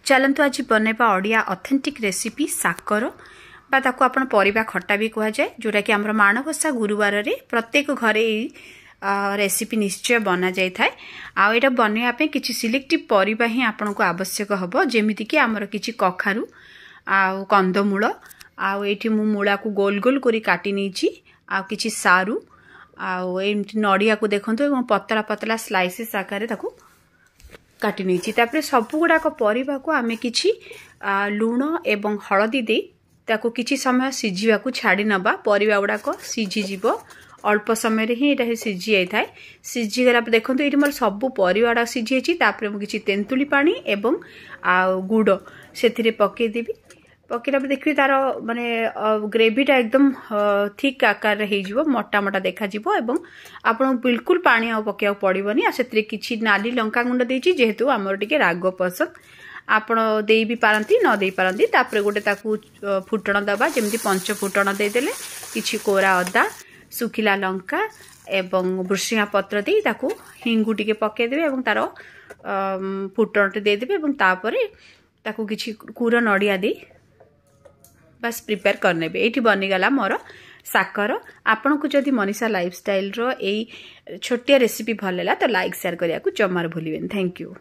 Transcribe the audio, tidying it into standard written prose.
चलतु आज बनैबा Odia authentic recipe साकर बा ताको आपण परिबा खट्टा भी कह जाए जोटा कि आमर माणबसा गुरुवार रे प्रत्येक घरे रेसिपी निश्चय बना जाय थाए आ एटा बनैया पे किछि सिलेक्टिव परिबा ही आपन को आवश्यक हबो जेमिति कि आमर किछि कखारु आ कंदमूल आ एठी मु मूला को गोल गोल करी काटी नेछि आ किछि सारू आ एमति नडिया को देखंतु एवं पतला पतला स्लाइसेस आकार ताको काटी नेछि तापर सब गुडा को परिबा को आमे किछि लूण एवं हळदी दे ताको किछि समय सिझिबा को छाडी नबा परिबा गुडा को सिझि जिवो अल्प समय रे ही एटा सिझि जाय थाए सिझि गला देखंतु एठी मोर सब परिबाडा सिझि छि तापर मु किछि तेंतुली पानी एवं गुड़ सेथिरे पके देबी पकेला देखबी तार माने ग्रेवीटा एकदम थिक आकार रे हेजिवो मोटा मोटा देखा जिवो एवं आपण बिल्कुल पानी आ पकेया पड़िबनी आ सेथिरे किछि नाली लंका गुंड देछि जेहेतु हमर टिके राग पसंद आपण देई भी पारंती न देई पारंती तापर गोटे ताकू फुटण दबा जेमति पंच फुटण दे देले किछि कोरा अदा सुखिला लंका एवं भृषिया पत्र दे ताकू हिंगु टिके पके देबे एवं तार फुटणटे दे देबे एवं तापरे ताकू किछि कुर नडिया दे बस प्रिपेयर करने ये बनीगला मोर साकर आपन को जदि मनीषा लाइफस्टाइल रो छोटिया रेसिपी भल लगा तो लाइक शेयर करिया को जमार भूलिबेन। Thank you.